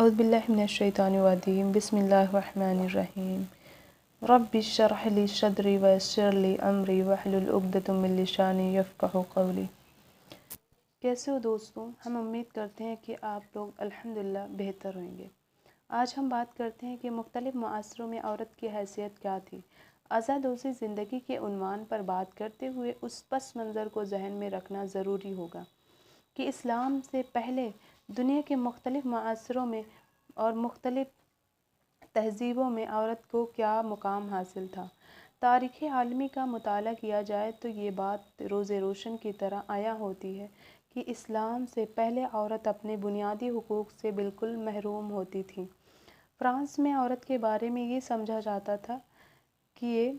اعوذ باللہ من الشیطان الرجیم بسم اللہ الرحمن الرحیم رب اشرح لی صدری ویسر لی امری واحلل عقدۃ من لسانی یفقہوا قولی۔ کیسے ہو دوستوں؟ ہم امید کرتے ہیں کہ آپ لوگ الحمدللہ بہتر ہوئیں گے۔ آج ہم بات کرتے ہیں کہ مختلف معاشروں میں عورت کی حیثیت کیا تھی۔ آزادوزی زندگی کے عنوان پر بات کرتے ہوئے اس پس منظر کو ذہن میں رکھنا ضروری ہوگا کہ اسلام سے پہلے دنیا کے مختلف معاشروں میں اور مختلف تہذیبوں میں عورت کو کیا مقام حاصل تھا۔ تاریخ عالمی کا مطالعہ کیا جائے تو یہ بات روز روشن کی طرح عیاں ہوتی ہے کہ اسلام سے پہلے عورت اپنے بنیادی حقوق سے بالکل محروم ہوتی تھی۔ فرانس میں عورت کے بارے میں یہ سمجھا جاتا تھا کہ یہ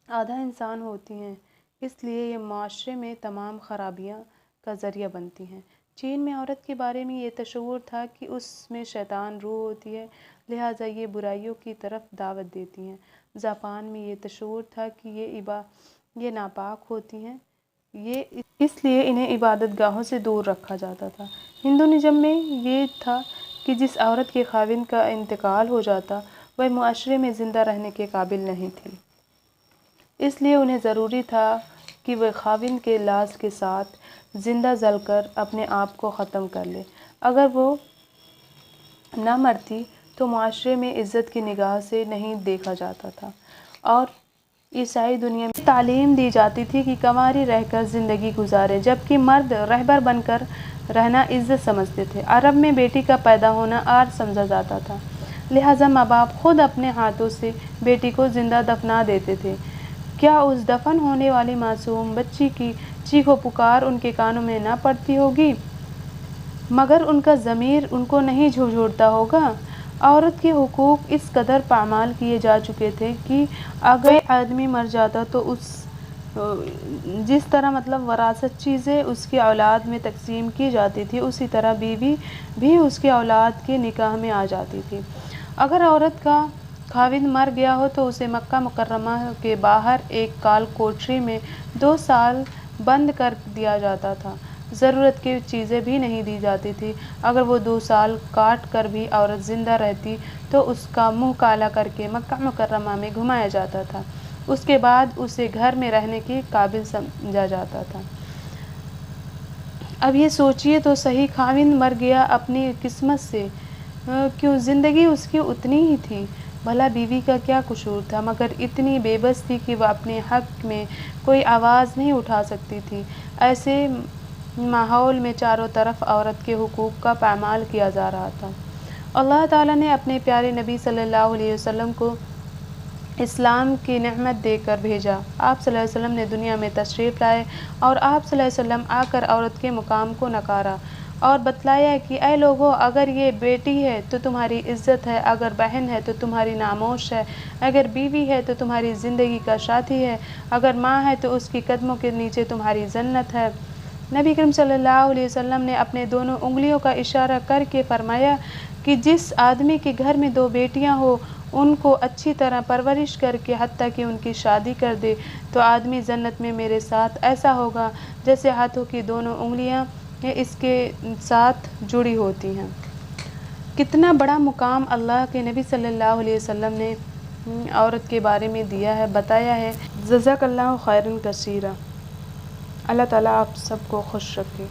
آدھا انسان ہوتی ہیں، اس لیے یہ معاشرے میں تمام خرابیاں کا ذریعہ بنتی ہیں۔ چین میں عورت کے بارے میں یہ تصور تھا کہ اس میں شیطان روح ہوتی ہے، لہٰذا یہ برائیوں کی طرف دعوت دیتی ہیں۔ جاپان میں یہ تصور تھا کہ یہ ناپاک ہوتی ہیں، اس لیے انہیں عبادت گاہوں سے دور رکھا جاتا تھا۔ ہندوازم میں یہ تھا کہ جس عورت کے خاوند کا انتقال ہو جاتا وہ معاشرے میں زندہ رہنے کے قابل نہیں تھی، اس لیے انہیں ضروری تھا کہ وہ خاوند کے لاش کے ساتھ زندہ جل کر اپنے آپ کو ختم کر لے۔ اگر وہ نہ مرتی تو معاشرے میں عزت کی نگاہ سے نہیں دیکھا جاتا تھا، اور عیسائی دنیا میں تعلیم دی جاتی تھی کہ کنواری رہ کر زندگی گزارے، جبکہ مرد رہبر بن کر رہنا عزت سمجھتے تھے۔ عرب میں بیٹی کا پیدا ہونا عار سمجھا جاتا تھا، لہٰذا ماں باپ خود اپنے ہاتھوں سے بیٹی کو زندہ دفنا دیتے تھے۔ کیا اس دفن ہونے والی معصوم بچی کی چیخ و پکار ان کے کانوں میں نہ پڑتی ہوگی؟ مگر ان کا ضمیر ان کو نہیں جھنجھوڑتا ہوگا؟ عورت کے حقوق اس قدر پامال کیے جا چکے تھے کہ اگر کوئی آدمی مر جاتا تو جس طرح وراثت چیزیں اس کی اولاد میں تقسیم کی جاتی تھی، اسی طرح بیوی بھی اس کی اولاد کے نکاح میں آ جاتی تھی۔ اگر عورت کا خاوند مر گیا ہو تو اسے مکہ مکرمہ کے باہر ایک کال کوٹری میں 2 سال بند کر دیا جاتا تھا۔ ضرورت کی چیزیں بھی نہیں دی جاتی تھی۔ اگر وہ 2 سال کاٹ کر بھی عورت زندہ رہتی تو اس کا منہ کالا کر کے مکہ مکرمہ میں گھمایا جاتا تھا، اس کے بعد اسے گھر میں رہنے کے قابل سمجھا جاتا تھا۔ اب یہ سوچیے تو صحیح، خاوند مر گیا اپنی قسمت سے، کیوں زندگی اس کی اتنی ہی تھی، بھلا بیوی کا کیا قصور تھا؟ مگر اتنی بے بس تھی کہ وہ اپنے حق میں کوئی آواز نہیں اٹھا سکتی تھی۔ ایسے ماحول میں چاروں طرف عورت کے حقوق کا پامال کیا جا رہا تھا۔ اللہ تعالیٰ نے اپنے پیارے نبی صلی اللہ علیہ وسلم کو اسلام کی نعمت دے کر بھیجا۔ آپ صلی اللہ علیہ وسلم نے دنیا میں تشریف لائے اور آپ صلی اللہ علیہ وسلم آ کر عورت کے مقام کو نکارا اور بتلایا کہ اے لوگو، اگر یہ بیٹی ہے تو تمہاری عزت ہے، اگر بہن ہے تو تمہاری ناموش ہے، اگر بیوی ہے تو تمہاری زندگی کا ساتھی ہے، اگر ماں ہے تو اس کی قدموں کے نیچے تمہاری جنت ہے۔ نبی کریم صلی اللہ علیہ وسلم نے اپنے دونوں انگلیوں کا اشارہ کر کے فرمایا کہ جس آدمی کے گھر میں 2 بیٹیاں ہوں، ان کو اچھی طرح پرورش کر کے حتیٰ کہ ان کی شادی کر دے تو آدمی جنت میں میرے ساتھ ایسا ہوگا جیسے ہاتھوں کی دونوں انگلیاں اس کے ساتھ جڑی ہوتی ہیں۔ کتنا بڑا مقام اللہ کے نبی صلی اللہ علیہ وسلم نے عورت کے بارے میں دیا ہے، بتایا ہے۔ جزاک اللہ خیرا کثیرا۔ اللہ تعالیٰ آپ سب کو خوش رکھے۔